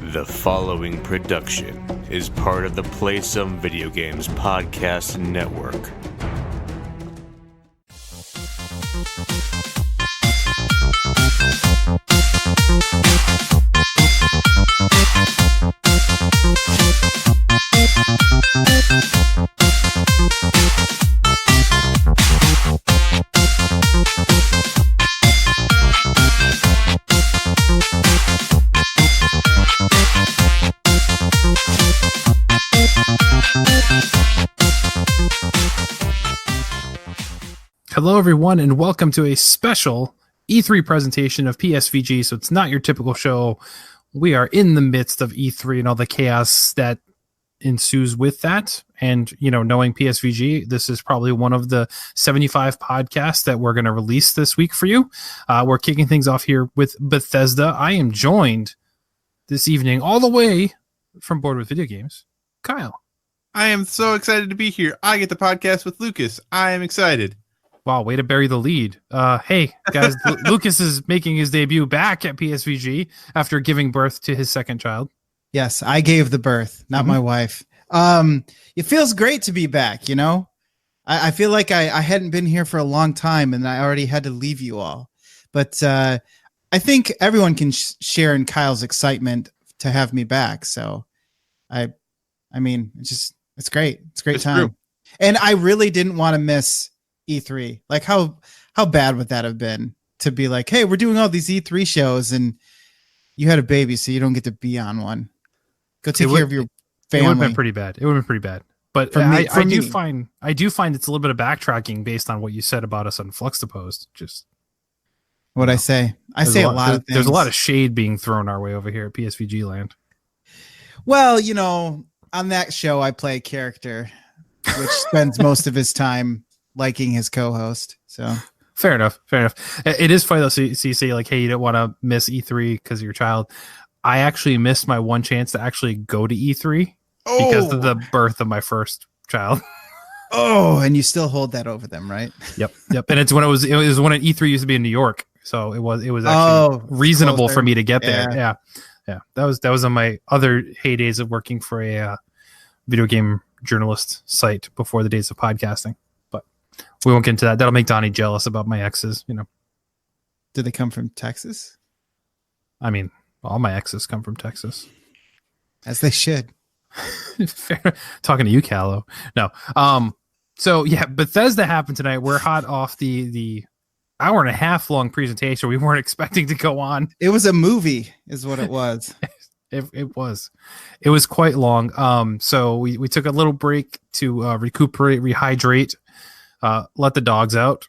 The following production is part of the Play Some Video Games podcast network. Hello, everyone, and welcome to a special E3 presentation of PSVG. So it's not your typical show. We are in the midst of E3 and all the chaos that ensues with that. And, you know, knowing PSVG, this is probably one of the 75 podcasts that we're going to release this week for you. We're kicking things off here with Bethesda. I am joined this evening all the way from Board with Video Games, Kyle. I am so excited to be here. I get the podcast with Lucas. I am excited. Wow, way to bury the lead. Hey, guys, Lucas is making his debut back at PSVG after giving birth to his second child. Yes, I gave the birth, not my wife. It feels great to be back, you know? I feel like I hadn't been here for a long time and I already had to leave you all. But I think everyone can share in Kyle's excitement to have me back. So, I mean, it's great. It's a great time. True. And I really didn't want to miss E3. Like how bad would that have been to be like, hey, we're doing all these E3 shows and you had a baby, so you don't get to be on one. Go take care of your family. It would have been pretty bad. But I do find it's a little bit of backtracking based on what you said about us on Fluxtapost. Just what I say. I say a lot of things. There's a lot of shade being thrown our way over here at PSVG land. Well, you know, on that show I play a character which spends most of his time liking his co-host. So fair enough. It is funny though. So you say like, hey, you don't want to miss E3 because of your child. I actually missed my one chance to actually go to E3 because of the birth of my first child. Oh, and you still hold that over them, right? Yep. And it was when E3 used to be in New York, so it was actually reasonable for me to get there. Yeah. That was on my other heydays of working for a video game journalist site before the days of podcasting. We won't get into that. That'll make Donnie jealous about my exes, you know. Did they come from Texas? I mean, all my exes come from Texas. As they should. Fair. Talking to you, Callow. No. So yeah, Bethesda happened tonight. We're hot off the hour and a half long presentation we weren't expecting to go on. It was a movie, is what it was. It was quite long. So we took a little break to recuperate, rehydrate. Let the dogs out.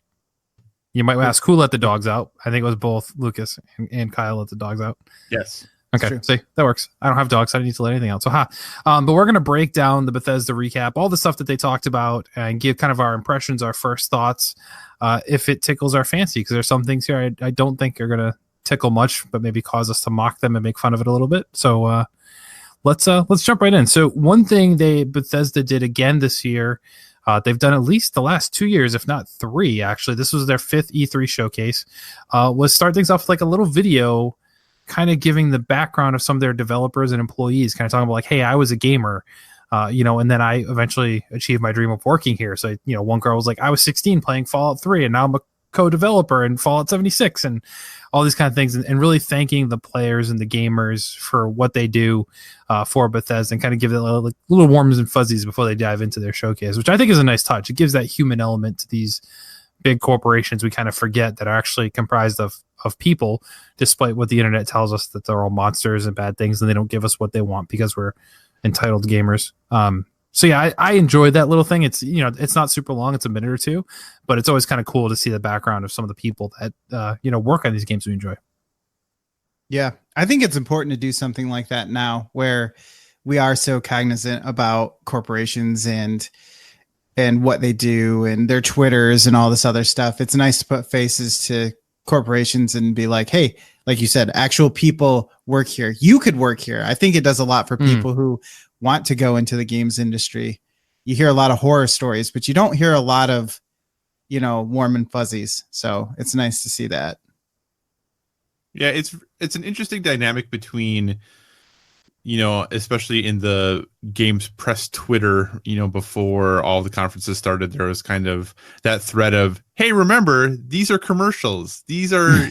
You might ask who let the dogs out. I think it was both Lucas and Kyle let the dogs out. Yes. Okay. See, that works. I don't have dogs. So I don't need to let anything out. So, but we're going to break down the Bethesda recap, all the stuff that they talked about, and give kind of our impressions, our first thoughts, if it tickles our fancy. Because there's some things here I don't think are going to tickle much, but maybe cause us to mock them and make fun of it a little bit. So, let's jump right in. So, one thing Bethesda did again this year. They've done at least the last 2 years, if not 3, actually. This was their 5th E3 showcase. Was start things off with like a little video kind of giving the background of some of their developers and employees, kind of talking about like, hey, I was a gamer, and then I eventually achieved my dream of working here. So, one girl was like, I was 16 playing Fallout 3, and now I'm a co-developer in Fallout 76 and all these kind of things, and really thanking the players and the gamers for what they do for Bethesda, and kind of give it little warms and fuzzies before they dive into their showcase, which I think is a nice touch. It gives that human element to these big corporations we kind of forget that are actually comprised of people, despite what the internet tells us that they're all monsters and bad things, and they don't give us what they want because we're entitled gamers. So yeah, I enjoyed that little thing. It's it's not super long; it's a minute or two, but it's always kind of cool to see the background of some of the people that work on these games we enjoy. Yeah, I think it's important to do something like that now, where we are so cognizant about corporations and what they do and their Twitters and all this other stuff. It's nice to put faces to corporations and be like, hey, like you said, actual people work here. You could work here. I think it does a lot for people who want to go into the games industry. You hear a lot of horror stories, but you don't hear a lot of, warm and fuzzies. So it's nice to see that. Yeah, it's an interesting dynamic between especially in the games press Twitter, before all the conferences started, there was kind of that thread of, hey, remember, these are commercials. These are,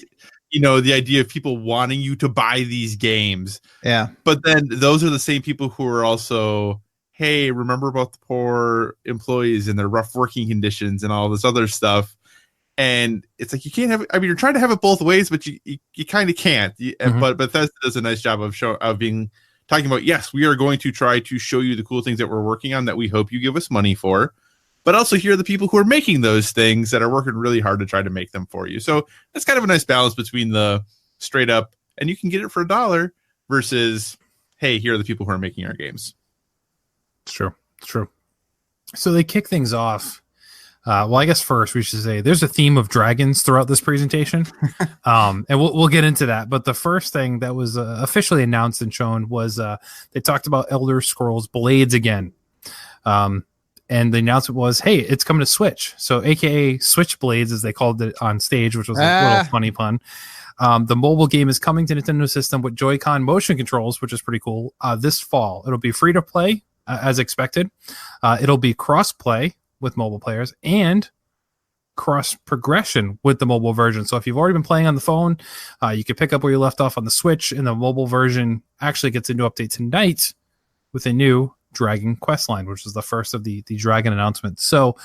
the idea of people wanting you to buy these games. Yeah. But then those are the same people who are also, hey, remember about the poor employees and their rough working conditions and all this other stuff. And it's like, you can't have, you're trying to have it both ways, but you kind of can't. But Bethesda does a nice job of talking about, yes, we are going to try to show you the cool things that we're working on that we hope you give us money for, but also here are the people who are making those things that are working really hard to try to make them for you. So that's kind of a nice balance between the straight up, and you can get it for $1 versus, hey, here are the people who are making our games. It's true. So they kick things off. Well, I guess first we should say there's a theme of dragons throughout this presentation, and we'll get into that. But the first thing that was officially announced and shown was they talked about Elder Scrolls Blades again, and the announcement was, hey, it's coming to Switch. So, AKA Switchblades, as they called it on stage, which was a little funny pun. The mobile game is coming to Nintendo system with Joy-Con motion controls, which is pretty cool. This fall, it'll be free to play as expected. It'll be cross play with mobile players and cross progression with the mobile version. So if you've already been playing on the phone, you can pick up where you left off on the Switch, and the mobile version actually gets a new update tonight with a new Dragon quest line, which is the first of the Dragon announcement. So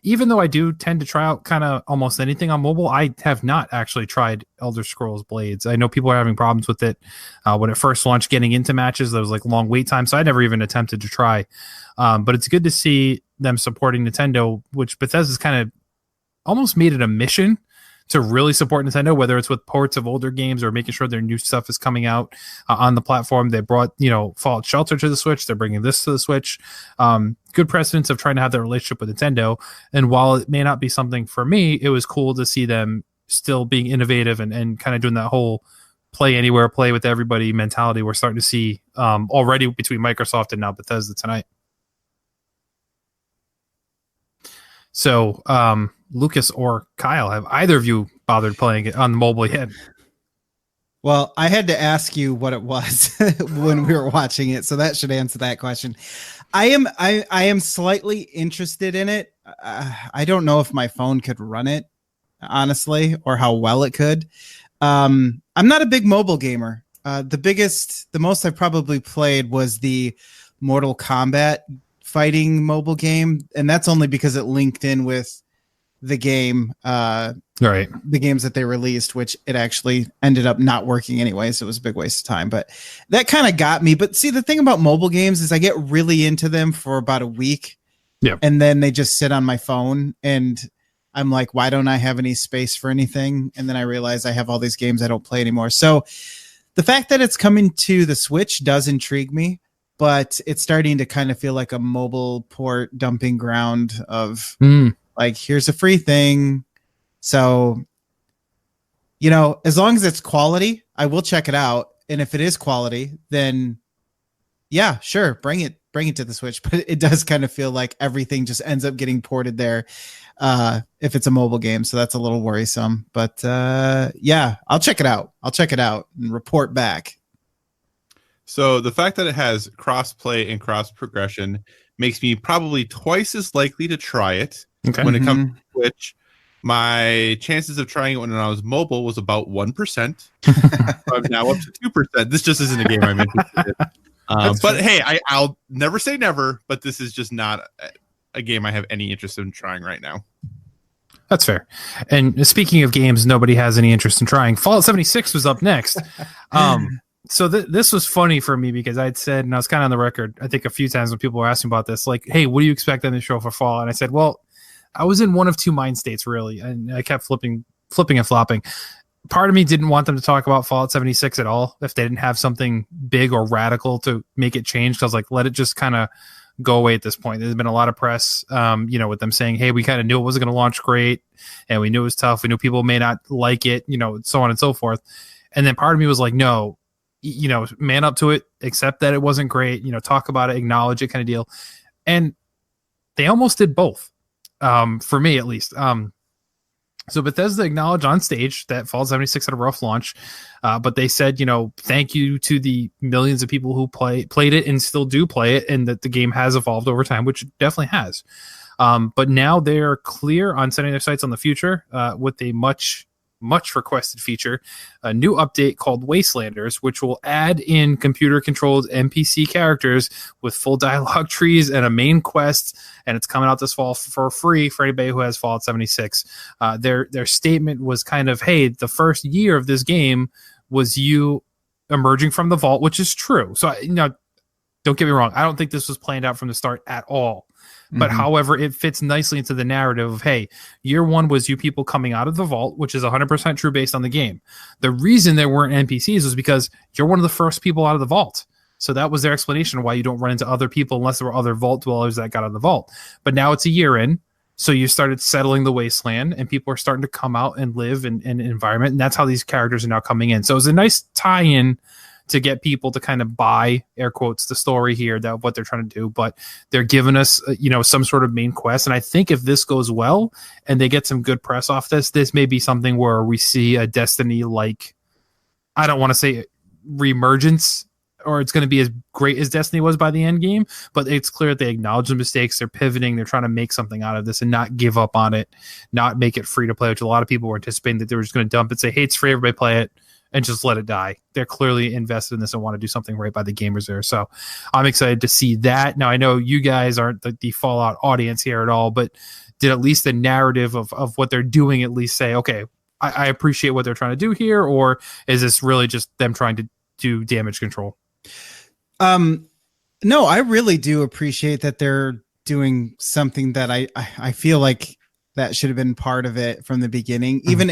even though I do tend to try out kind of almost anything on mobile, I have not actually tried Elder Scrolls Blades. I know people are having problems with it. When it first launched, getting into matches, there was like long wait time, so I never even attempted to try. But it's good to see them supporting Nintendo, which Bethesda's kind of almost made it a mission to really support Nintendo, whether it's with ports of older games or making sure their new stuff is coming out on the platform. They brought, Fallout Shelter to the Switch. They're bringing this to the Switch. Good precedence of trying to have that relationship with Nintendo. And while it may not be something for me, it was cool to see them still being innovative and kind of doing that whole play anywhere, play with everybody mentality we're starting to see already between Microsoft and now Bethesda tonight. So, Lucas or Kyle, have either of you bothered playing it on the mobile yet? Well, I had to ask you what it was when we were watching it, so that should answer that question. I am slightly interested in it. I don't know if my phone could run it, honestly, or how well it could. I'm not a big mobile gamer. The most I probably played was the Mortal Kombat fighting mobile game, and that's only because it linked in with the game, right? The games that they released, which it actually ended up not working anyway, so it was a big waste of time. But that kind of got me. But see, the thing about mobile games is I get really into them for about a week, and then they just sit on my phone, and I'm like, why don't I have any space for anything? And then I realize I have all these games I don't play anymore. So the fact that it's coming to the Switch does intrigue me, but it's starting to kind of feel like a mobile port dumping ground of like, here's a free thing. So, as long as it's quality, I will check it out. And if it is quality, then yeah, sure, bring it to the Switch. But it does kind of feel like everything just ends up getting ported there if it's a mobile game. So that's a little worrisome. But yeah, I'll check it out. And report back. So the fact that it has cross-play and cross-progression makes me probably twice as likely to try it. When it comes to Switch. My chances of trying it when I was mobile was about 1%. I'm now up to 2%. This just isn't a game I'm interested in. But hey, I'll never say never, but this is just not a game I have any interest in trying right now. That's fair. And speaking of games nobody has any interest in trying, Fallout 76 was up next. So this was funny for me because I'd said, and I was kind of on the record, I think a few times when people were asking about this, like, hey, what do you expect on the show for Fallout? And I said, well, I was in one of two mind states, really, and I kept flipping and flopping. Part of me didn't want them to talk about Fallout 76 at all if they didn't have something big or radical to make it change. I was like, let it just kind of go away at this point. There's been a lot of press, with them saying, hey, we kind of knew it wasn't going to launch great, and we knew it was tough. We knew people may not like it, so on and so forth. And then part of me was like, no, man up to it, accept that it wasn't great, talk about it, acknowledge it kind of deal. And they almost did both. For me, at least. So Bethesda acknowledged on stage that Fallout 76 had a rough launch, but they said, thank you to the millions of people who played it and still do play it, and that the game has evolved over time, which it definitely has. But now they're clear on setting their sights on the future with a much requested feature, a new update called Wastelanders, which will add in computer-controlled NPC characters with full dialogue trees and a main quest, and it's coming out this fall for free for anybody who has Fallout 76. Their statement was kind of, hey, the first year of this game was you emerging from the vault, which is true. So, don't get me wrong, I don't think this was planned out from the start at all. But however, it fits nicely into the narrative of, hey, year one was you people coming out of the vault, which is 100% true based on the game. The reason there weren't NPCs was because you're one of the first people out of the vault. So that was their explanation of why you don't run into other people unless there were other vault dwellers that got out of the vault. But now it's a year in, so you started settling the wasteland, and people are starting to come out and live in an environment, and that's how these characters are now coming in. So it was a nice tie-in to get people to kind of buy, air quotes, the story here, that what they're trying to do. But they're giving us, some sort of main quest. And I think if this goes well and they get some good press off this may be something where we see a Destiny-like, I don't want to say reemergence, or it's going to be as great as Destiny was by the end game, but it's clear that they acknowledge the mistakes. They're pivoting. They're trying to make something out of this and not give up on it, not make it free to play, which a lot of people were anticipating that they were just going to dump it, say, hey, it's free, everybody play it, and just let it die. They're clearly invested in this and want to do something right by the gamers there. So I'm excited to see that. Now, I know you guys aren't the Fallout audience here at all, but did at least the narrative of what they're doing at least say, okay, I appreciate what they're trying to do here, or is this really just them trying to do damage control? No, I really do appreciate that they're doing something that I feel like that should have been part of it from the beginning. Even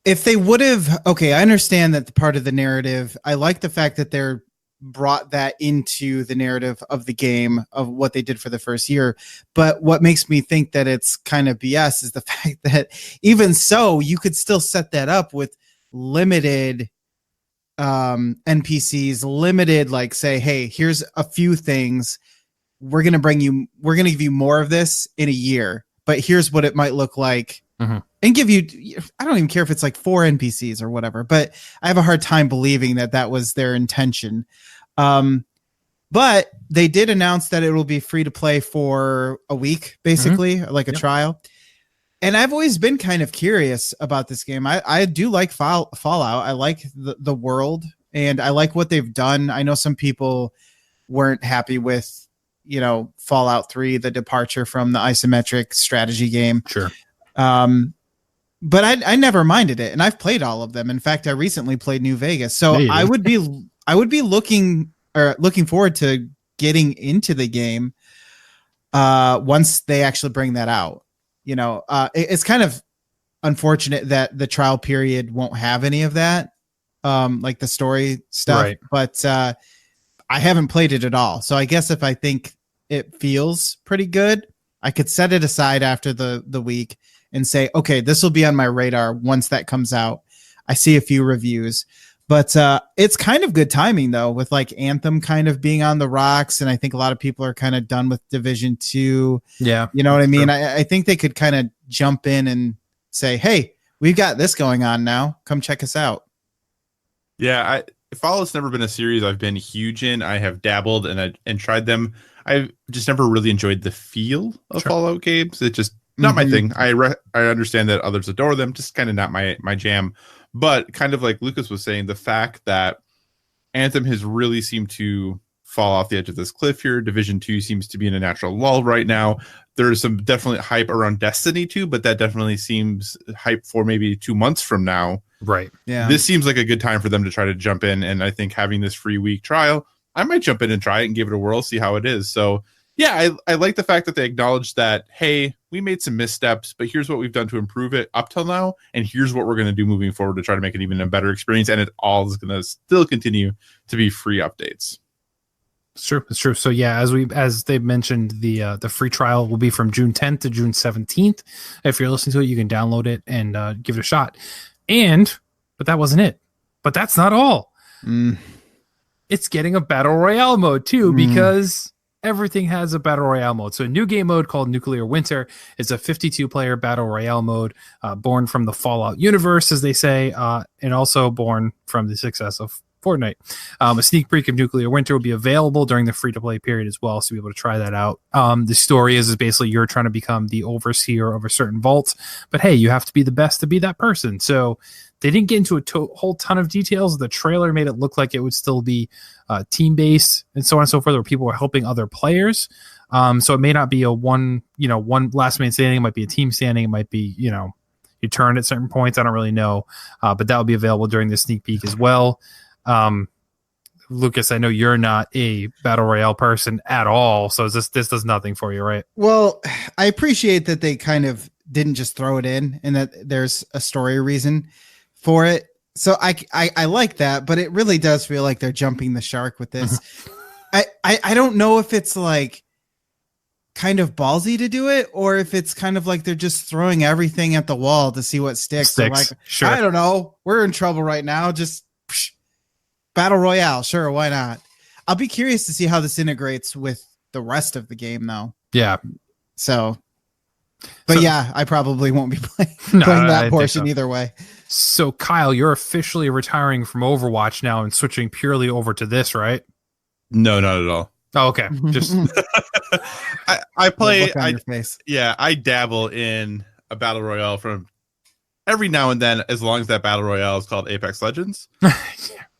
if they would have, okay, I understand that the part of the narrative, I like the fact that they're brought that into the narrative of the game of what they did for the first year. But what makes me think that it's kind of BS is the fact that even so, you could still set that up with limited NPCs, limited, like say, hey, here's a few things. We're going to give you more of this in a year, but here's what it might look like. And give you, I don't even care if it's like 4 NPCs or whatever, but I have a hard time believing that was their intention. But they did announce that it will be free to play for a week, basically, like a trial. And I've always been kind of curious about this game. I do like Fallout. I like the world, and I like what they've done. I know some people weren't happy with, Fallout 3, the departure from the isometric strategy game. Sure. But I never minded it, and I've played all of them. In fact, I recently played New Vegas, so I would be looking forward to getting into the game once they actually bring that out. It's kind of unfortunate that the trial period won't have any of that, like the story stuff. Right. But I haven't played it at all, so I guess if I think it feels pretty good, I could set it aside after the week and say, okay, this will be on my radar once that comes out. I see a few reviews, but it's kind of good timing though, with like Anthem kind of being on the rocks. And I think a lot of people are kind of done with Division 2. Yeah. You know what I mean? I think they could kind of jump in and say, hey, we've got this going on now. Come check us out. Yeah. Fallout's never been a series I've been huge in. I have dabbled and tried them. I've just never really enjoyed the feel of Fallout games. It's just not my thing. I understand that others adore them, just kind of not my jam. But kind of like Lucas was saying, the fact that Anthem has really seemed to fall off the edge of this cliff here. Division 2 seems to be in a natural lull right now. There's some definite hype around Destiny 2, but that definitely seems hype for maybe 2 months from now. Right. Yeah. This seems like a good time for them to try to jump in. And I think having this free week trial, I might jump in and try it and give it a whirl, see how it is. So yeah, I like the fact that they acknowledge that, hey, we made some missteps, but here's what we've done to improve it up till now. And here's what we're going to do moving forward to try to make it even a better experience. And it all is going to still continue to be free updates. It's true. So yeah, as they've mentioned, the free trial will be from June 10th to June 17th. If you're listening to it, you can download it and give it a shot. But that wasn't it. But that's not all. It's getting a battle royale mode too, because everything has a battle royale mode. So a new game mode called Nuclear Winter is a 52-player battle royale mode, born from the Fallout universe, as they say, and also born from the success of Fortnite. A sneak peek of Nuclear Winter will be available during the free-to-play period as well, so you'll be able to try that out. The story is basically you're trying to become the overseer of a certain vault, but hey, you have to be the best to be that person. So they didn't get into a whole ton of details. The trailer made it look like it would still be team-based and so on and so forth, where people were helping other players. So it may not be a one last man standing. It might be a team standing. It might be, you turn at certain points. I don't really know. But that will be available during the sneak peek as well. Lucas, I know you're not a battle royale person at all. So this does nothing for you, right? Well, I appreciate that they kind of didn't just throw it in and that there's a story reason for it. So I like that, but it really does feel like they're jumping the shark with this. I don't know if it's like kind of ballsy to do it or if it's kind of like they're just throwing everything at the wall to see what sticks. So like, sure. I don't know. We're in trouble right now. Just battle royale. Sure. Why not? I'll be curious to see how this integrates with the rest of the game though. Yeah. So yeah, I probably won't be playing that portion either way. So Kyle, you're officially retiring from Overwatch now and switching purely over to this, right? No, not at all. Oh, okay. Just I play. I dabble in a battle royale from every now and then, as long as that battle royale is called Apex Legends.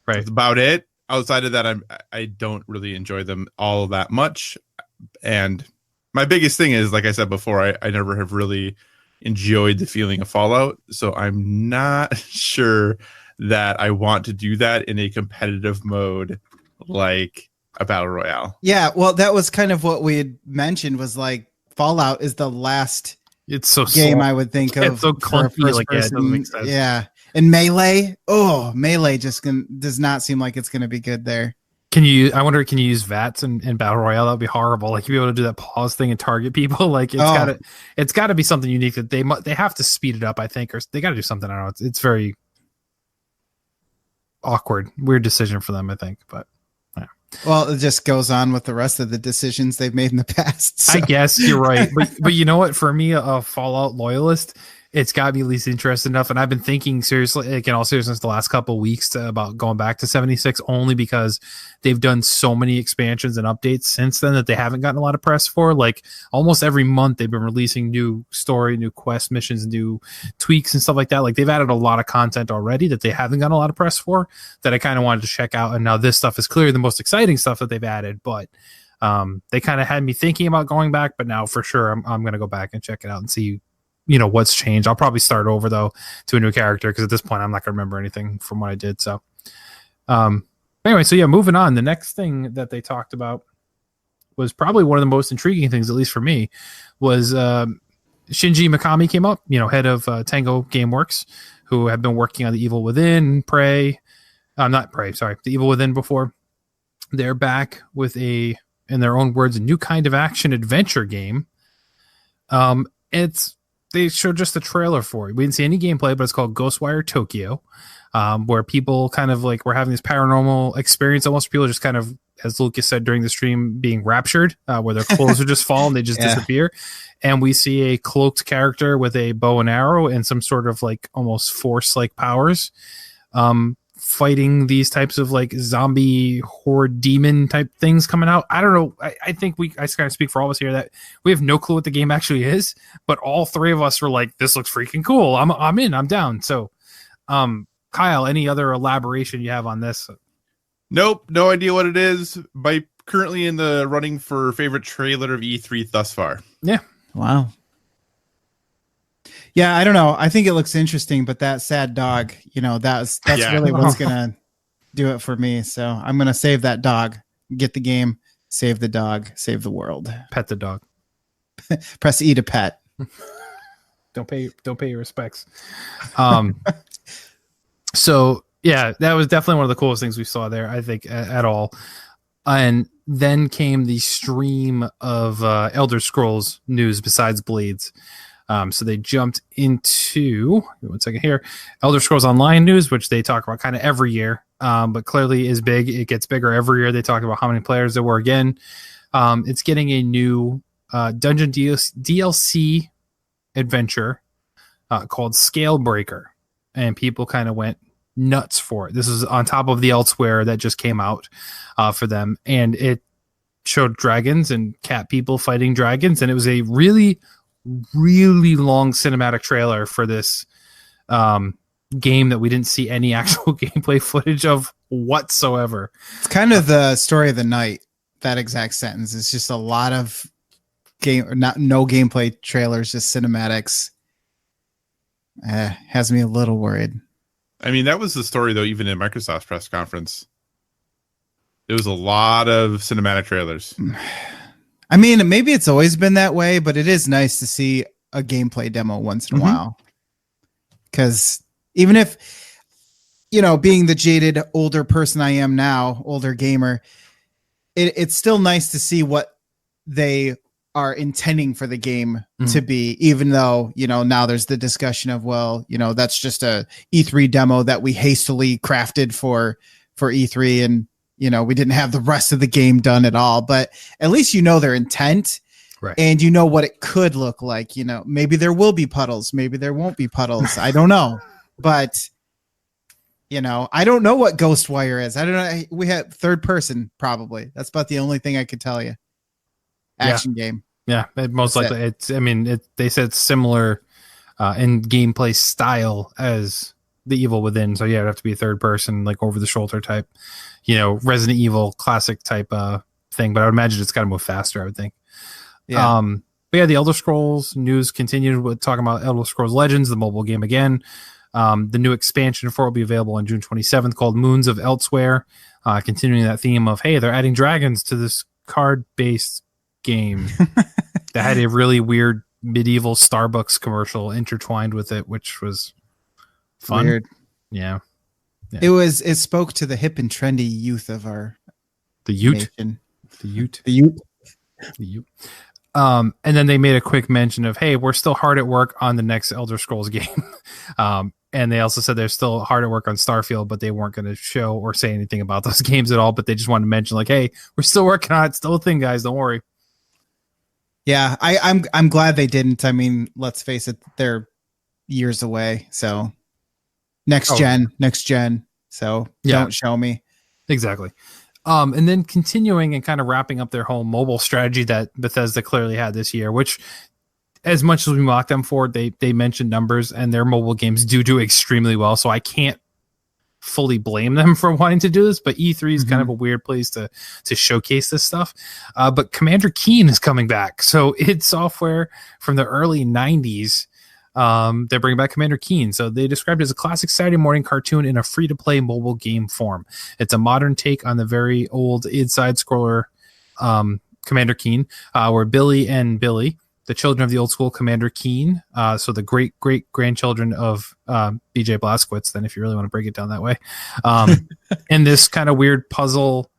Right. That's about it. Outside of that, I don't really enjoy them all that much. And my biggest thing is, like I said before, I never have really enjoyed the feeling of Fallout. So I'm not sure that I want to do that in a competitive mode like a battle royale. Yeah, well, that was kind of what we had mentioned was like Fallout is the last game I would think of. It's so clunky, like, yeah, it doesn't make sense. Yeah. And Melee, Melee just does not seem like it's going to be good there. I wonder, can you use VATS in Battle Royale? That would be horrible. Like, you'd be able to do that pause thing and target people. Like, it's gotta be something unique that they have to speed it up, I think, or they got to do something. I don't know. It's very awkward, weird decision for them, I think. But yeah. Well, it just goes on with the rest of the decisions they've made in the past. So. I guess you're right, but you know what? For me, a Fallout loyalist, it's got to be at least interesting enough. And I've been thinking seriously, like in all seriousness, the last couple of weeks about going back to 76, only because they've done so many expansions and updates since then that they haven't gotten a lot of press for. Like almost every month they've been releasing new story, new quest missions, new tweaks and stuff like that. Like they've added a lot of content already that they haven't gotten a lot of press for that I kind of wanted to check out. And now this stuff is clearly the most exciting stuff that they've added, but they kind of had me thinking about going back, but now for sure I'm going to go back and check it out and see what's changed. I'll probably start over though to a new character because at this point I'm not gonna remember anything from what I did. So anyway, so yeah, moving on. The next thing that they talked about was probably one of the most intriguing things, at least for me, was Shinji Mikami came up, head of Tango Gameworks, who have been working on The Evil Within, The Evil Within before. They're back with in their own words, a new kind of action adventure game. They showed just a trailer for it. We didn't see any gameplay, but it's called Ghostwire Tokyo, where people kind of like were having this paranormal experience. Almost people just kind of, as Lucas said during the stream, being raptured, where their clothes would just fall and they just disappear. And we see a cloaked character with a bow and arrow and some sort of like almost force-like powers, fighting these types of like zombie horde demon type things coming out. I don't know. I think I just kind of speak for all of us here that we have no clue what the game actually is, but all three of us were like, this looks freaking cool. I'm in, I'm down. So, Kyle, any other elaboration you have on this? Nope. No idea what it is. Currently in the running for favorite trailer of E3 thus far. Yeah. Wow. Yeah, I don't know. I think it looks interesting, but that sad dog, that's really what's gonna do it for me. So I'm gonna save that dog, get the game, save the dog, save the world. Pet the dog. Press E to pet. Don't pay your respects. So yeah, that was definitely one of the coolest things we saw there, I think, at all. And then came the stream of Elder Scrolls news besides Blades. So they jumped into, one second here, Elder Scrolls Online news, which they talk about kind of every year. but clearly is big. It gets bigger every year. They talk about how many players there were again. It's getting a new dungeon DLC adventure called Scalebreaker, and people kind of went nuts for it. This is on top of the Elsewhere that just came out for them, and it showed dragons and cat people fighting dragons, and it was a really, really long cinematic trailer for this game that we didn't see any actual gameplay footage of whatsoever. It's kind of the story of the night. That exact sentence. It's just a lot of no gameplay trailers, just cinematics. Has me a little worried. I mean, that was the story though, even in Microsoft's press conference. There was a lot of cinematic trailers. I mean, maybe it's always been that way, but it is nice to see a gameplay demo once in a while. Because even if, being the jaded older person I am now, older gamer, it's still nice to see what they are intending for the game to be, even though, now there's the discussion of, that's just a E3 demo that we hastily crafted for E3, and we didn't have the rest of the game done at all, but at least their intent, right? And what it could look like. Maybe there will be puddles, maybe there won't be puddles. I don't know, but I don't know what Ghostwire is. I don't know. We had third person, probably. That's about the only thing I could tell you. Action game. Yeah, most likely. They said it's similar in gameplay style as the Evil Within. So yeah, it'd have to be a third person, like over the shoulder type, Resident Evil classic type thing. But I would imagine it's got to move faster, I would think. Yeah. But yeah, the Elder Scrolls news continued with talking about Elder Scrolls Legends, the mobile game again. The new expansion for it will be available on June 27th called Moons of Elsewhere. Continuing that theme of, hey, they're adding dragons to this card-based game that had a really weird medieval Starbucks commercial intertwined with it, which was fun. Weird. Yeah. It spoke to the hip and trendy youth of our Ute. nation. The Ute. The youth. The Ute. And then they made a quick mention of, hey, we're still hard at work on the next Elder Scrolls game. And they also said they're still hard at work on Starfield, but they weren't going to show or say anything about those games at all. But they just wanted to mention, like, hey, we're still working on it. It's still a thing, guys. Don't worry. Yeah, I'm glad they didn't. I mean, let's face it, they're years away. So next gen. So don't show me. Exactly. And then continuing and kind of wrapping up their whole mobile strategy that Bethesda clearly had this year, which as much as we mock them for, they mentioned numbers, and their mobile games do extremely well. So I can't fully blame them for wanting to do this, but E3 is kind of a weird place to showcase this stuff. But Commander Keen is coming back. So id Software from the early 90s, they're bringing back Commander Keen. So they described it as a classic Saturday morning cartoon in a free-to-play mobile game form. It's a modern take on the very old id side-scroller Commander Keen, where Billy and Billy, the children of the old school Commander Keen, so the great-great-grandchildren of BJ Blazkowicz, then if you really want to break it down that way, in this kind of weird puzzle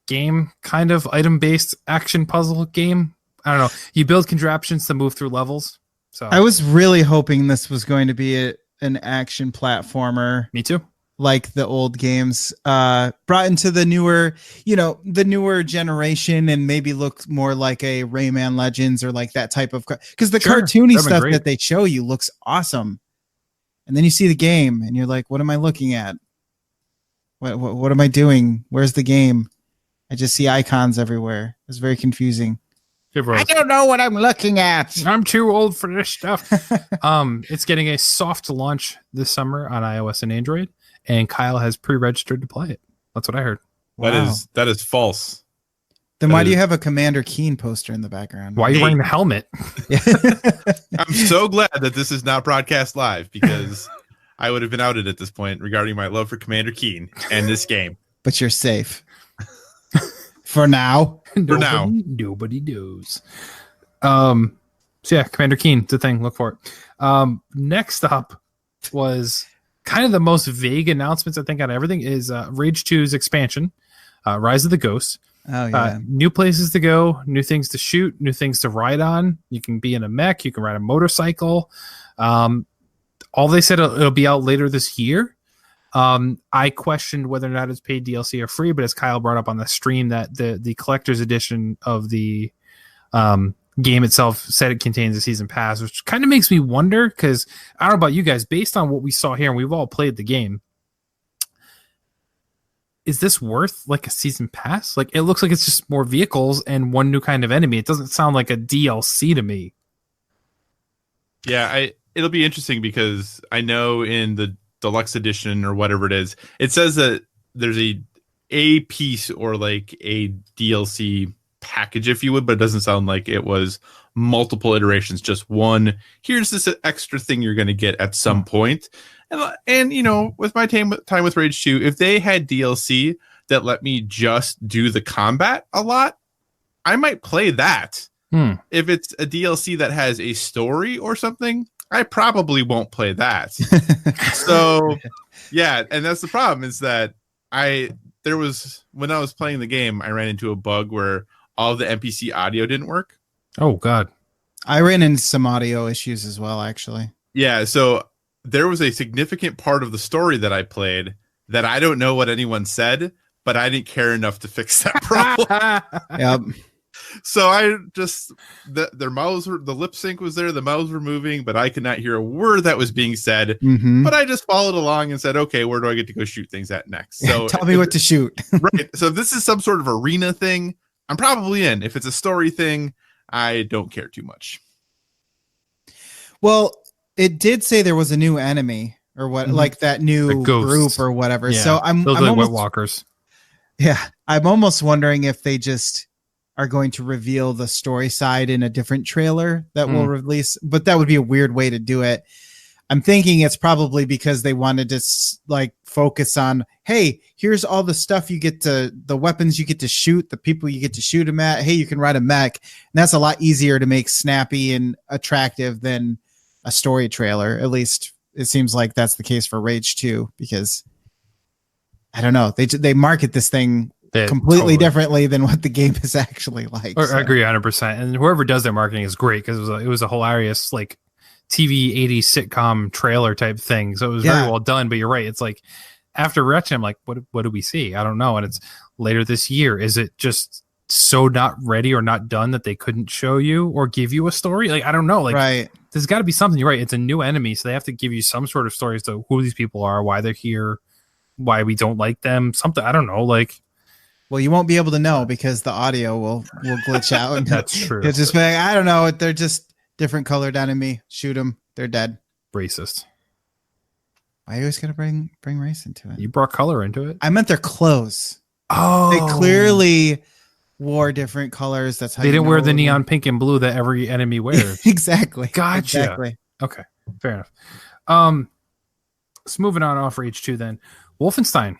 game, kind of item-based action puzzle game. I don't know. You build contraptions to move through levels. So I was really hoping this was going to be an action platformer. Me too. Like the old games, brought into the newer generation, and maybe look more like a Rayman Legends or like that type of, because the cartoony stuff that they show you looks awesome, and then you see the game and you're like, what am I looking at? What am I doing? Where's the game? I just see icons everywhere. It's very confusing. I don't know what I'm looking at. I'm too old for this stuff. It's getting a soft launch this summer on iOS and Android, and Kyle has pre-registered to play it. That's what I heard. Wow. That is false. Then why do you have a Commander Keen poster in the background? Why are you wearing the helmet? I'm so glad that this is not broadcast live, because I would have been outed at this point regarding my love for Commander Keen and this game. But you're safe. For now. Nobody knows. So yeah, Commander Keen, it's a thing. Look for it. Next up was kind of the most vague announcements I think on everything is Rage 2's expansion, Rise of the Ghosts. Oh yeah. New places to go, new things to shoot, new things to ride on. You can be in a mech, you can ride a motorcycle. All they said it'll be out later this year. I questioned whether or not it's paid DLC or free, but as Kyle brought up on the stream, that the collector's edition of the game itself said it contains a season pass, which kind of makes me wonder, because I don't know about you guys, based on what we saw here, and we've all played the game, is this worth like a season pass? Like, it looks like it's just more vehicles and one new kind of enemy. It doesn't sound like a DLC to me. Yeah, it'll be interesting because I know in the deluxe edition or whatever it is, it says that there's a piece or like a DLC package, if you would, but it doesn't sound like it was multiple iterations, just one. Here's this extra thing you're going to get at some point. And you know, with my time with Rage 2, if they had DLC that let me just do the combat a lot, I might play that. If it's a DLC that has a story or something, I probably won't play that. So yeah, and that's the problem, is that when I was playing the game, I ran into a bug where all the NPC audio didn't work. Oh god. I ran into some audio issues as well, actually. Yeah, so there was a significant part of the story that I played that I don't know what anyone said, but I didn't care enough to fix that problem. Yep. So I just, their mouths were, the lip sync was there, the mouths were moving, but I could not hear a word that was being said. Mm-hmm. But I just followed along and said, okay, where do I get to go shoot things at next? So tell me what to shoot. Right. So if this is some sort of arena thing, I'm probably in. If it's a story thing, I don't care too much. Well, it did say there was a new enemy or what, like that new group or whatever. Yeah. So I'm like almost, Wet Walkers. Yeah, I'm almost wondering if they just are going to reveal the story side in a different trailer that will release, but that would be a weird way to do it. I'm thinking it's probably because they wanted to like focus on, hey, here's all the stuff you get to, the weapons you get to shoot, the people you get to shoot them at. Hey, you can ride a mech. And that's a lot easier to make snappy and attractive than a story trailer. At least it seems like that's the case for Rage 2, because I don't know, they market this thing completely differently than what the game is actually like. I agree 100%. And whoever does their marketing is great, because it was a hilarious like TV 80s sitcom trailer type thing. So it was very well done. But you're right. It's like after Wretched, I'm like, what do we see? I don't know. And it's later this year. Is it just so not ready or not done that they couldn't show you or give you a story? Like, I don't know. Like, right. There's got to be something. You're right. It's a new enemy, so they have to give you some sort of story as to who these people are, why they're here, why we don't like them. Something, I don't know. Like, well, you won't be able to know because the audio will glitch out. And that's true. It's just like, I don't know. They're just different colored enemy. Shoot them. They're dead. Racist. Why are you always gonna bring race into it? You brought color into it. I meant their clothes. Oh, they clearly wore different colors. That's how they didn't wear the neon pink and blue that every enemy wears. Exactly. Gotcha. Exactly. Okay, fair enough. So moving on off Rage 2 then. Wolfenstein.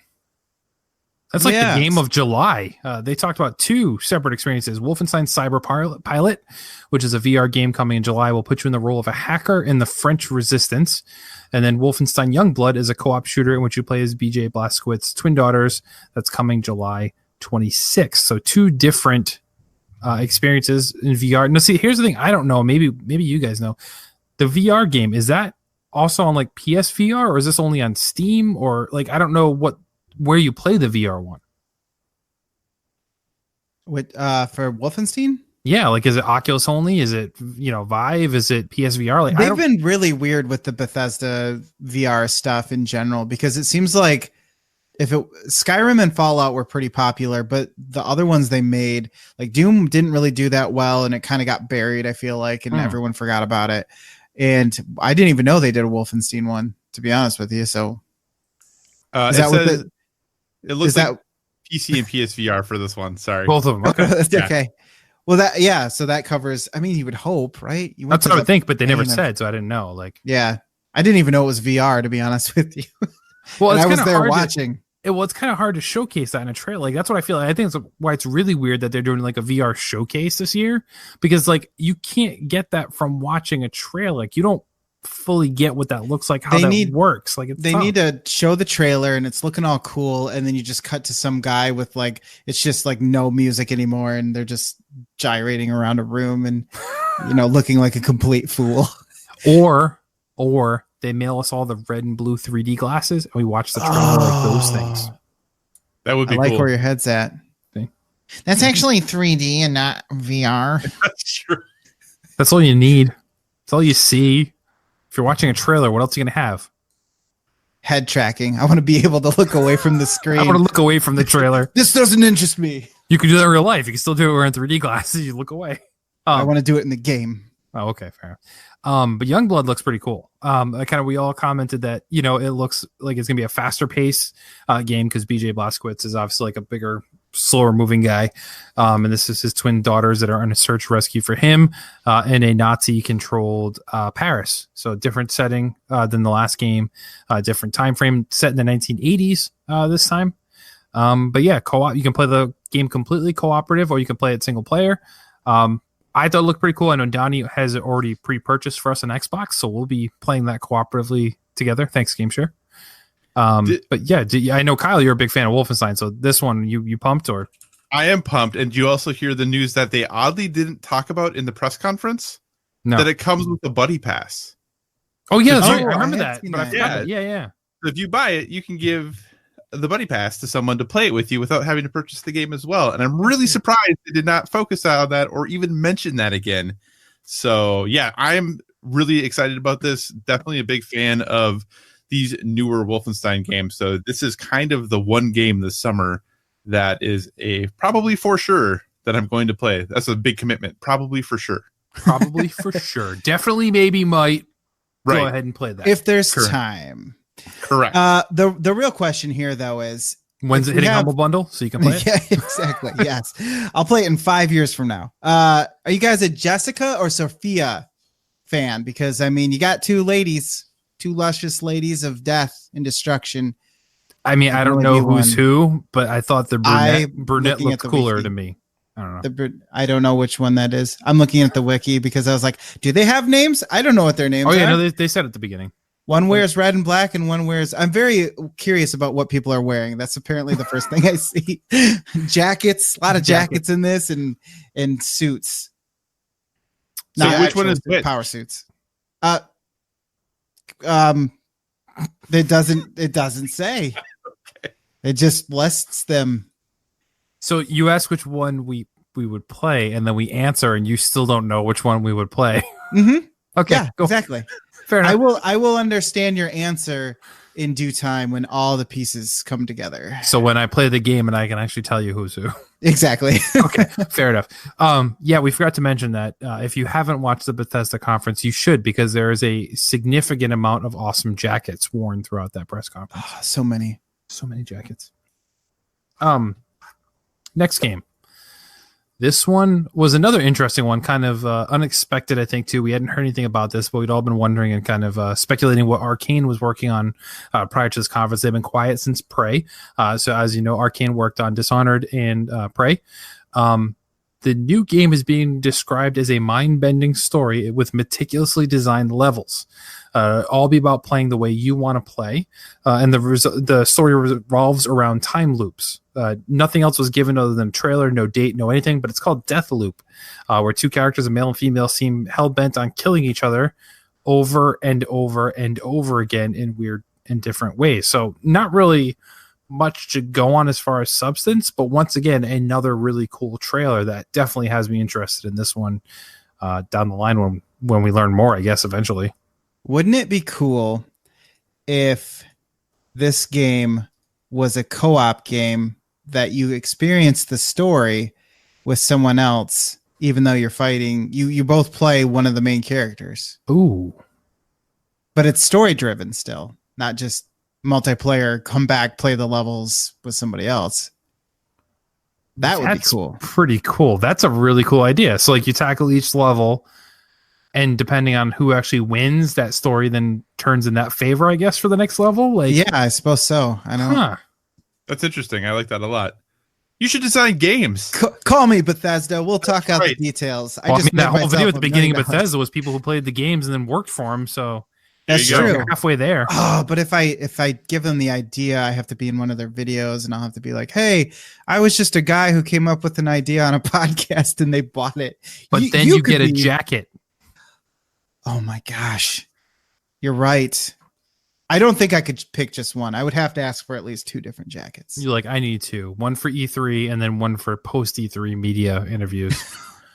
That's like the game of July. They talked about two separate experiences. Wolfenstein Cyber Pilot, which is a VR game coming in July, will put you in the role of a hacker in the French Resistance. And then Wolfenstein Youngblood is a co-op shooter in which you play as BJ Blazkowicz's twin daughters. That's coming July 26th. So two different experiences in VR. Now, see, here's the thing. I don't know. Maybe you guys know. The VR game, is that also on like PSVR, or is this only on Steam? Or like, I don't know where you play the VR one. With for Wolfenstein? Yeah, like, is it Oculus only? Is it, Vive? Is it PSVR? Like, they've been really weird with the Bethesda VR stuff in general, because it seems like Skyrim and Fallout were pretty popular, but the other ones they made, like Doom, didn't really do that well, and it kind of got buried, I feel like, and everyone forgot about it. And I didn't even know they did a Wolfenstein one, to be honest with you. So is that what it looks like PC and PSVR for this one. Sorry. Both of them. Okay. That's okay. Well, so that covers, I mean, you would hope, right? That's what I would think, but they never said, so I didn't know. Like, yeah, I didn't even know it was VR, to be honest with you. Well, I was there watching. It's kind of hard to showcase that in a trailer. Like, that's what I feel. I think that's why it's really weird that they're doing like a VR showcase this year, because like you can't get that from watching a trailer. Like, you don't fully get what that looks like, how works. Like, they need to show the trailer and it's looking all cool, and then you just cut to some guy with like, it's just like no music anymore, and they're just gyrating around a room and looking like a complete fool. Or they mail us all the red and blue 3D glasses, and we watch the trailer like those things. That would be I like cool. where your head's at. See? That's actually 3D and not VR. That's true. That's all you need. That's all you see. If you're watching a trailer, what else are you gonna have? Head tracking. I want to be able to look away from the I screen. want to look away from the trailer. This doesn't interest me. You can do that in real life. You can still do it wearing 3D glasses. You look away. I want to do it in the game. Oh, okay, fair. But Youngblood looks pretty cool. We all commented that, you know, it looks like it's gonna be a faster pace game because BJ Blazkowicz is obviously like a bigger, slower moving guy. And this is his twin daughters that are on a search rescue for him in a Nazi controlled Paris. So different setting than the last game, different time frame, set in the 1980s this time. But yeah, co-op. You can play the game completely cooperative, or you can play it single player. I thought it looked pretty cool. I know Donnie has it already pre-purchased for us on Xbox, so we'll be playing that cooperatively together. Thanks, GameShare. But yeah, I know Kyle, you're a big fan of Wolfenstein, so this one you pumped or? I am pumped. And you also hear the news that they oddly didn't talk about in the press conference? No. That it comes with a buddy pass. Oh yeah, that's Oh, right. I I remember had that. seen But I that. forgot that. Yeah. So if you buy it, you can give the buddy pass to someone to play it with you without having to purchase the game as well. And I'm really surprised they did not focus on that or even mention that again. So yeah, I'm really excited about this. Definitely a big fan of these newer Wolfenstein games. So this is kind of the one game this summer that is probably for sure that I'm going to play. That's a big commitment. Probably for sure. Probably for sure. Definitely, maybe, might. Go Right. ahead and play that. If there's Correct. time. Correct. The real question here though is, When's if it we hitting have- Humble Bundle so you can play it? Yeah, exactly. Yes. I'll play it in 5 years from now. Are you guys a Jessica or Sophia fan? Because I mean, you got two luscious ladies of death and destruction. I mean, I don't Only know be who's one. who, but I thought the brunette looking looked at the cooler wiki. to me. I don't know. I don't know which one that is. I'm looking at the wiki because I was like, do they have names? I don't know what their names Oh yeah, are. no, they said at the beginning. One wears red and black and one wears, I'm very curious about what people are wearing. That's apparently the first thing I see. Jackets, a lot of jackets in this and suits. So Not which one actual is which? power suits? It doesn't say. It just lists them. So you ask which one we would play, and then we answer, and you still don't know which one we would play. Mm-hmm. Okay, Yeah, go. exactly. Fair enough. I will understand your answer in due time when all the pieces come together. So when I play the game, and I can actually tell you who's who. Exactly. Okay, fair enough. Yeah, we forgot to mention that if you haven't watched the Bethesda conference, you should, because there is a significant amount of awesome jackets worn throughout that press conference. So many. So many jackets. Next game. This one was another interesting one, kind of unexpected, I think, too. We hadn't heard anything about this, but we'd all been wondering and kind of speculating what Arcane was working on prior to this conference. They've been quiet since Prey. So as you know, Arcane worked on Dishonored and Prey. The new game is being described as a mind-bending story with meticulously designed levels. All be about playing the way you want to play. And the story revolves around time loops. Nothing else was given other than a trailer, no date, no anything, but it's called Death Loop, where two characters, a male and female, seem hell-bent on killing each other over and over and over again in weird and different ways. So not really much to go on as far as substance, but once again, another really cool trailer that definitely has me interested in this one down the line when we learn more, I guess, eventually. Wouldn't it be cool if this game was a co-op game that you experience the story with someone else, even though you're fighting? You both play one of the main characters. Ooh. But it's story driven still, not just multiplayer, come back, play the levels with somebody else. That would be cool. Pretty cool. That's a really cool idea. So like you tackle each level, and depending on who actually wins, that story then turns in that favor, I guess, for the next level. Like, Yeah, I suppose so. I know. huh. That's interesting. I like that a lot. You should design games. Call me, Bethesda. We'll talk out right. the details. Well, I mean, that made whole video myself at the $1 beginning of million. Bethesda was people who played the games and then worked for them. So That's There you go. true. you're halfway there. Oh, but if I give them the idea, I have to be in one of their videos, and I'll have to be like, "Hey, I was just a guy who came up with an idea on a podcast, and they bought it." But then you could get a be- jacket. Oh my gosh, You're right. I don't think I could pick just one. I would have to ask for at least 2 different jackets. You're like, I need 2. One for E3 and then one for post E3 media interviews.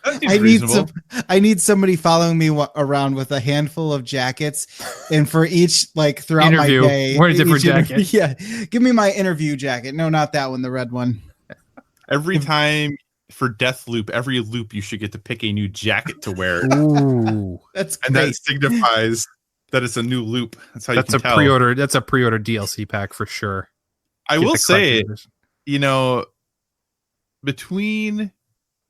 I need somebody following me around with a handful of jackets, and for each like throughout interview. my day, wear a different jacket. Yeah, give me my interview jacket. No, not that one. The red one. Every time for Deathloop, every loop you should get to pick a new jacket to wear. Ooh, That's and great. that signifies that it's a new loop. That's how you can tell. pre-order. That's a pre-order DLC pack for sure. I will say, between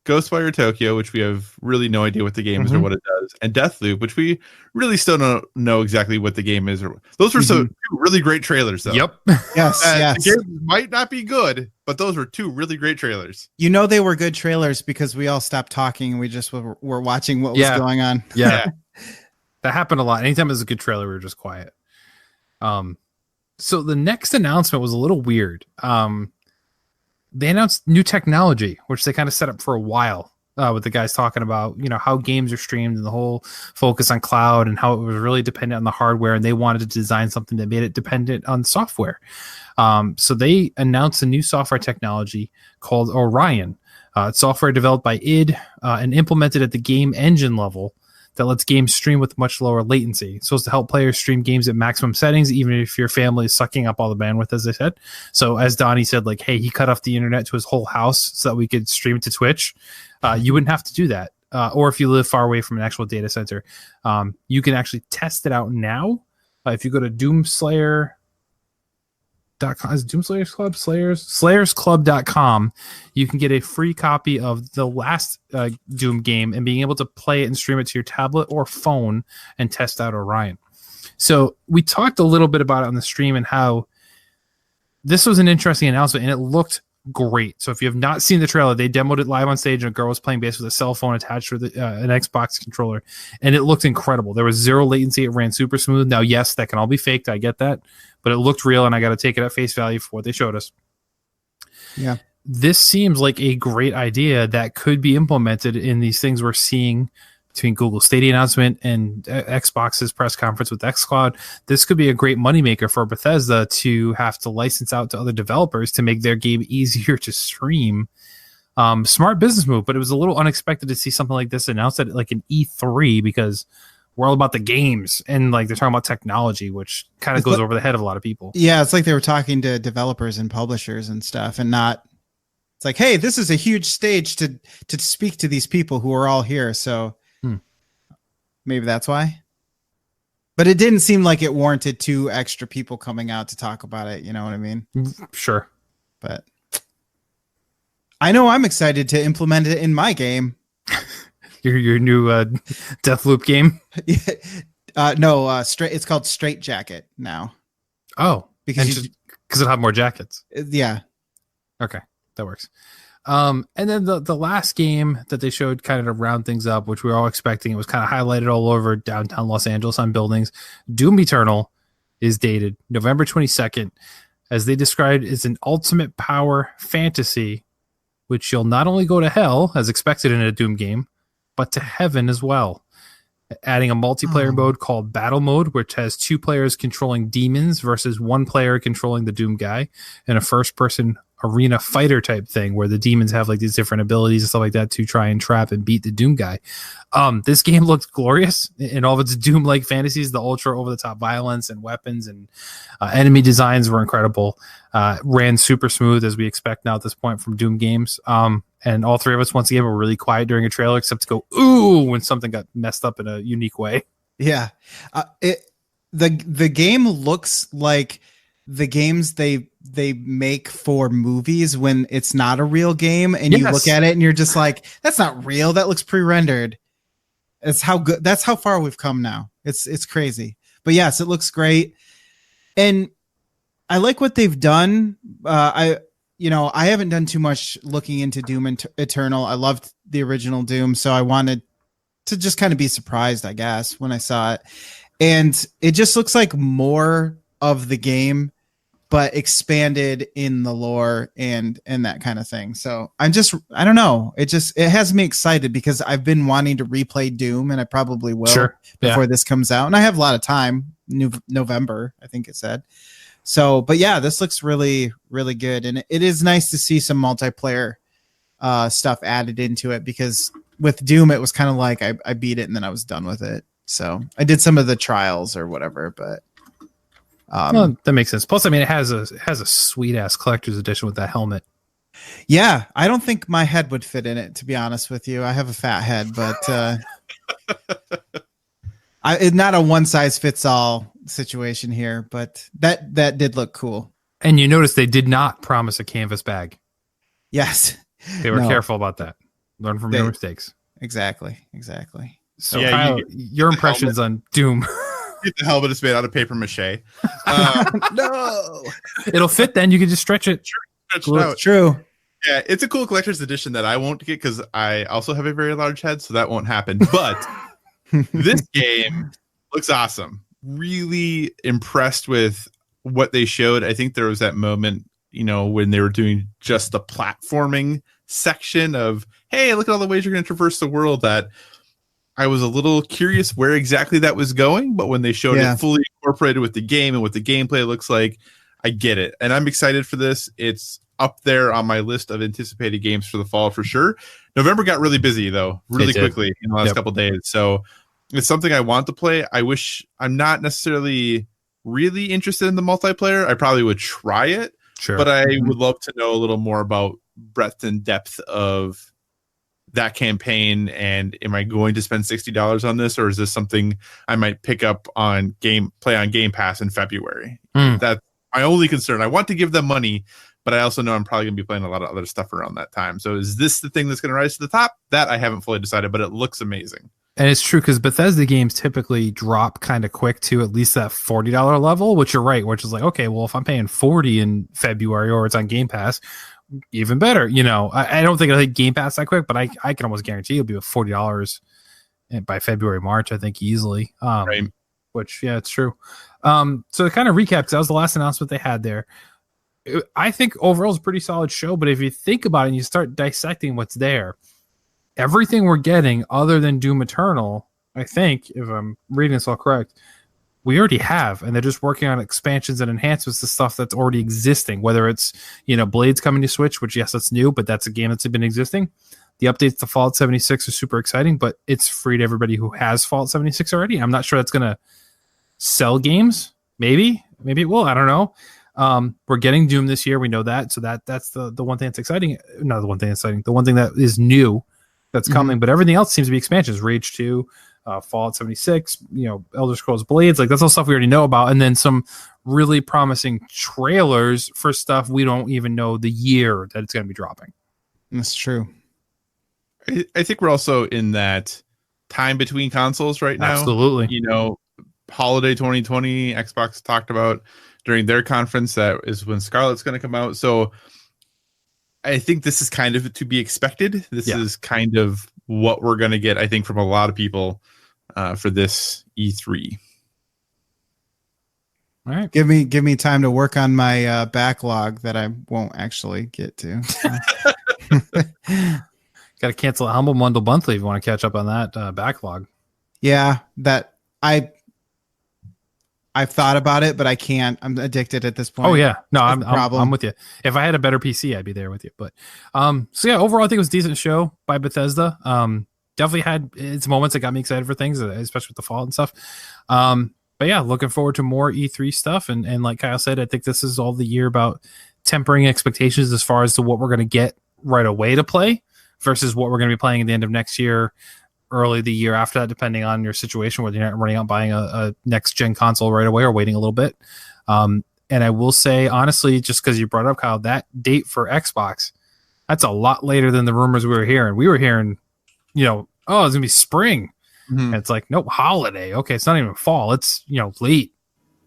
Ghostwire Tokyo, which we have really no idea what the game is or what it does, and Deathloop, which we really still don't know exactly what the game is. Those were two really great trailers, though. Yep. Yes. The game might not be good, but those were 2 really great trailers. You know they were good trailers because we all stopped talking and we just were watching what was going on. Yeah. That happened a lot. Anytime there's a good trailer, we were just quiet. So the next announcement was a little weird. They announced new technology, which they kind of set up for a while with the guys talking about, how games are streamed and the whole focus on cloud and how it was really dependent on the hardware. And they wanted to design something that made it dependent on software. So they announced a new software technology called Orion. It's software developed by id and implemented at the game engine level that lets games stream with much lower latency. It's supposed to help players stream games at maximum settings, even if your family is sucking up all the bandwidth, as they said. So as Donnie said, like, hey, he cut off the internet to his whole house so that we could stream it to Twitch. You wouldn't have to do that. Or if you live far away from an actual data center, you can actually test it out now. If you go to Doomslayer.com, is Doomslayers Club? Slayersclub.com, you can get a free copy of the last Doom game and being able to play it and stream it to your tablet or phone and test out Orion. So we talked a little bit about it on the stream and how this was an interesting announcement and it looked great. So if you have not seen the trailer, they demoed it live on stage and a girl was playing bass with a cell phone attached to an Xbox controller, and it looked incredible. There was 0 latency. It ran super smooth. Now, yes, that can all be faked. I get that, but it looked real, and I got to take it at face value for what they showed us. Yeah. This seems like a great idea that could be implemented in these things we're seeing between Google Stadia announcement and Xbox's press conference with xCloud. This could be a great moneymaker for Bethesda to have to license out to other developers to make their game easier to stream. Smart business move, but it was a little unexpected to see something like this announced at like an E3 because we're all about the games and like they're talking about technology, which kind of goes over the head of a lot of people. Yeah, it's like they were talking to developers and publishers and stuff, and not. It's like, hey, this is a huge stage to speak to these people who are all here. So maybe that's why. But it didn't seem like it warranted 2 extra people coming out to talk about it. You know what I mean? Sure. But I know I'm excited to implement it in my game. Your new Deathloop game? No, it's called Straight Jacket now. Oh, because it'll have more jackets. Yeah. Okay, that works. And then the last game that they showed kind of to round things up, which we were all expecting, it was kind of highlighted all over downtown Los Angeles on buildings. Doom Eternal is dated November 22nd, as they described as an ultimate power fantasy, which you'll not only go to hell, as expected in a Doom game, but to heaven as well. Adding a multiplayer mode called Battle Mode, which has 2 players controlling demons versus 1 player controlling the Doom guy, and a first-person arena fighter type thing where the demons have like these different abilities and stuff like that to try and trap and beat the Doom guy. This game looked glorious in all of its Doom-like fantasies. The ultra over-the-top violence and weapons and enemy designs were incredible. Ran super smooth as we expect now at this point from Doom games. And all 3 of us, once again, were really quiet during a trailer, except to go, ooh, when something got messed up in a unique way. Yeah. The game looks like the games they make for movies when it's not a real game, and you look at it and you're just like, that's not real. That looks pre-rendered. That's how far we've come now. It's crazy. But yes, it looks great. And I like what they've done. I haven't done too much looking into Doom Eternal. I loved the original Doom, so I wanted to just kind of be surprised, I guess, when I saw it. And it just looks like more of the game, but expanded in the lore and that kind of thing. So I don't know. It has me excited because I've been wanting to replay Doom, and I probably will before this comes out. And I have a lot of time, November, I think it said. So, but yeah, this looks really, really good. And it is nice to see some multiplayer stuff added into it, because with Doom, it was kind of like I beat it and then I was done with it. So I did some of the trials or whatever, but well, that makes sense. Plus, I mean, it has a sweet ass collector's edition with that helmet. yeah, I don't think my head would fit in it, to be honest with you. I have a fat head, but it's not a one size fits all situation here. But that did look cool. And you notice they did not promise a canvas bag. Yes, They were No. careful about that. Learn from your mistakes. exactly. So, Yeah, Kyle, you your impressions on Doom. The helmet is made out of paper mache. No, It'll fit then. You can just stretch it. Stretched Cool. out. true. Yeah, it's a cool collector's edition that I won't get because I also have a very large head, so that won't happen. But this game looks awesome. Really impressed with what they showed. I think there was that moment, when they were doing just the platforming section of, hey, look at all the ways you're going to traverse the world, that I was a little curious where exactly that was going. But when they showed it fully incorporated with the game and what the gameplay looks like, I get it. And I'm excited for this. It's up there on my list of anticipated games for the fall for sure. November got really busy though, really quickly in the last couple of days. So it's something I want to play. I wish I'm not necessarily really interested in the multiplayer. I probably would try it, but I would love to know a little more about breadth and depth of that campaign. And am I going to spend $60 on this, or is this something I might pick up on play on Game Pass in February? That's my only concern. I want to give them money, but I also know I'm probably going to be playing a lot of other stuff around that time. So is this the thing that's going to rise to the top? That I haven't fully decided, but it looks amazing. And it's true because Bethesda games typically drop kind of quick to at least that $40 level, which you're right, which is like, okay, well, if I'm paying $40 in February or it's on Game Pass, even better. I don't think it'll hit Game Pass that quick, but I can almost guarantee it'll be with $40 by February, March, I think easily. Right. Which, yeah, it's true. So to kind of recap, 'cause that was the last announcement they had there. I think overall it's a pretty solid show, but if you think about it and you start dissecting what's there, everything we're getting other than Doom Eternal, I think, if I'm reading this all correct, we already have, and they're just working on expansions and enhancements to stuff that's already existing, whether it's, Blades coming to Switch, which, yes, that's new, but that's a game that's been existing. The updates to Fallout 76 are super exciting, but it's free to everybody who has Fallout 76 already. I'm not sure that's going to sell games. Maybe it will. I don't know. We're getting Doom this year. We know that. So that's the one thing that's exciting. No, the one thing that's exciting. The one thing that is new that's coming, but everything else seems to be expansions. Rage 2, Fallout 76, Elder Scrolls Blades, like that's all stuff we already know about, and then some really promising trailers for stuff we don't even know the year that it's going to be dropping. That's true. I think we're also in that time between consoles right now. Absolutely. Holiday 2020, Xbox talked about during their conference that is when Scarlet's going to come out. So I think this is kind of to be expected. This is kind of what we're going to get, I think, from a lot of people for this E3. All right. Give me time to work on my backlog that I won't actually get to. Got to cancel a Humble Bundle monthly if you want to catch up on that backlog. Yeah, that I've thought about it, but I can't. I'm addicted at this point. Oh yeah, no, That's the problem. I'm with you. If I had a better PC, I'd be there with you. But so yeah, overall, I think it was a decent show by Bethesda. Definitely had its moments that got me excited for things, especially with the Fallout and stuff. But yeah, looking forward to more E3 stuff. And like Kyle said, I think this is all the year about tempering expectations as far as to what we're going to get right away to play versus what we're going to be playing at the end of next year, early the year after that, depending on your situation, whether you're not running out buying a next gen console right away or waiting a little bit. And I will say, honestly, just because you brought up, Kyle, that date for Xbox, that's a lot later than the rumors we were hearing. We were hearing, oh, it's going to be spring. And it's like, nope, holiday. Okay, it's not even fall. It's, late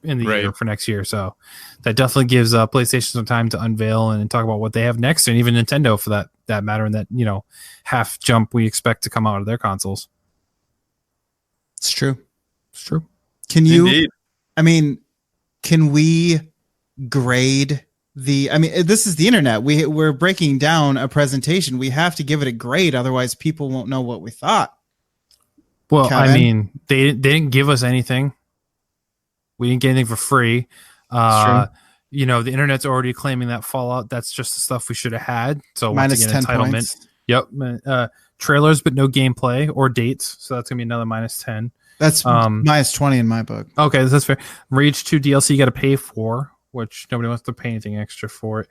in the year for next year. So that definitely gives PlayStation some time to unveil and talk about what they have next, and even Nintendo for that matter, and that, half jump we expect to come out of their consoles. It's true. Can we grade this is the internet. We're breaking down a presentation. We have to give it a grade, otherwise people won't know what we thought. Well, Kevin? they didn't give us anything. We didn't get anything for free. It's You know, the internet's already claiming that Fallout, that's just the stuff we should have had. So Minus once again, 10 entitlement. points. Yep. Trailers, but no gameplay or dates. So that's going to be another minus 10. That's minus 20 in my book. Okay, that's fair. Rage 2 DLC you got to pay for, which nobody wants to pay anything extra for it.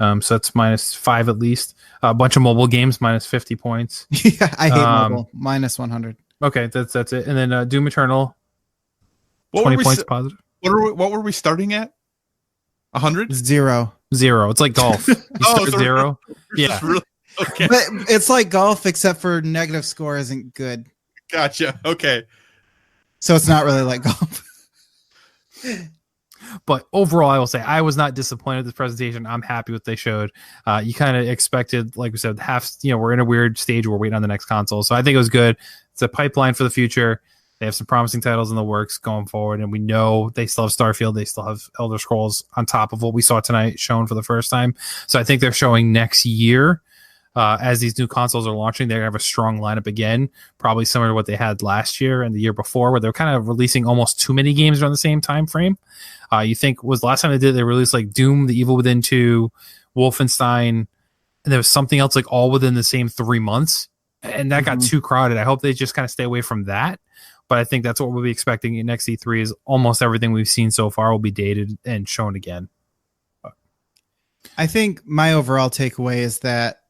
So that's minus 5 at least. A bunch of mobile games, minus 50 points. Yeah, I hate mobile. Minus 100. Okay, that's it. And then Doom Eternal, What 20 were we points s- positive. What were we starting at? 100? 0. 0. It's like golf. You start so 0. Yeah. Just really, okay, But it's like golf, except for negative score isn't good. gotcha. Okay, So it's not really like golf. But overall, I will say I was not disappointed with this presentation. I'm happy with what they showed. You kind of expected, like we said, we're in a weird stage where we're waiting on the next console. So I think it was good. It's a pipeline for the future. They have some promising titles in the works going forward, and we know they still have Starfield. They still have Elder Scrolls on top of what we saw tonight shown for the first time. So I think they're showing next year, as these new consoles are launching, they're going to have a strong lineup again, probably similar to what they had last year and the year before, where they're kind of releasing almost too many games around the same time frame. You think was the last time they released like Doom, The Evil Within 2, Wolfenstein, and there was something else like all within the same 3 months, and that got too crowded. I hope they just kind of stay away from that. But I think that's what we'll be expecting in next E3 is almost everything we've seen so far will be dated and shown again. I think my overall takeaway is that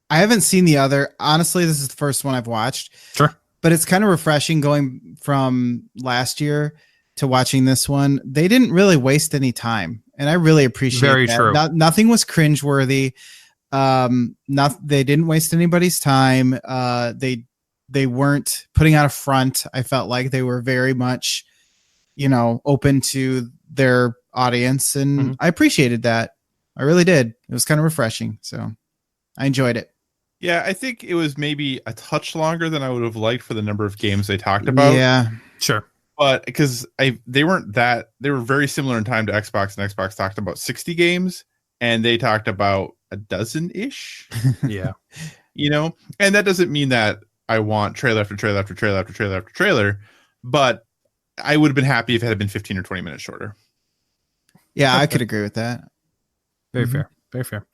I haven't seen the other. Honestly, this is the first one I've watched. Sure. But it's kind of refreshing going from last year to watching this one. They didn't really waste any time, and I really appreciate Very that. true. Nothing was cringeworthy. They didn't waste anybody's time. They weren't putting out a front. I felt like they were very much, open to their audience, and I appreciated that. I really did. It was kind of refreshing, so I enjoyed it. yeah, I think it was maybe a touch longer than I would have liked for the number of games they talked about. Yeah, Sure. But because they were very similar in time to Xbox, and Xbox talked about 60 games, and they talked about a dozen-ish. Yeah. And that doesn't mean that I want trailer after trailer after trailer after trailer after trailer, but I would have been happy if it had been 15 or 20 minutes shorter. yeah, I could agree with that. Very fair. Very fair.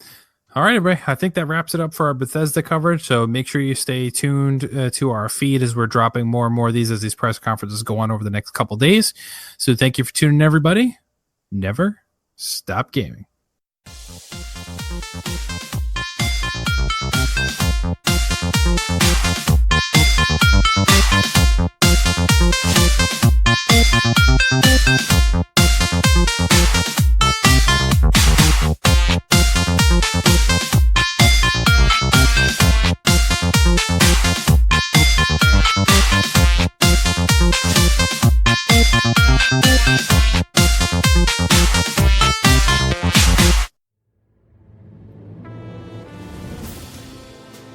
All right, everybody. I think that wraps it up for our Bethesda coverage. So make sure you stay tuned to our feed as we're dropping more and more of these as these press conferences go on over the next couple days. So thank you for tuning in, everybody. Never stop gaming.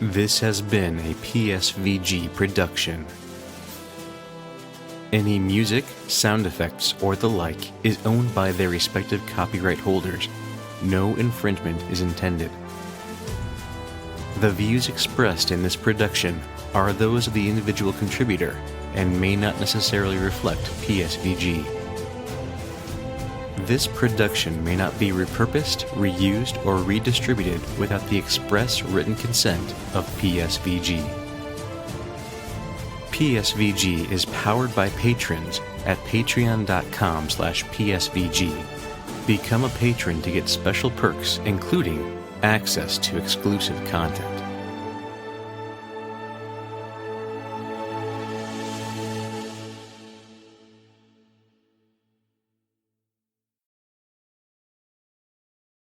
This has been a PSVG production. Any music, sound effects, or the like is owned by their respective copyright holders. No infringement is intended. The views expressed in this production are those of the individual contributor and may not necessarily reflect PSVG. This production may not be repurposed, reused, or redistributed without the express written consent of PSVG. PSVG is powered by patrons at patreon.com/PSVG. Become a patron to get special perks, including access to exclusive content.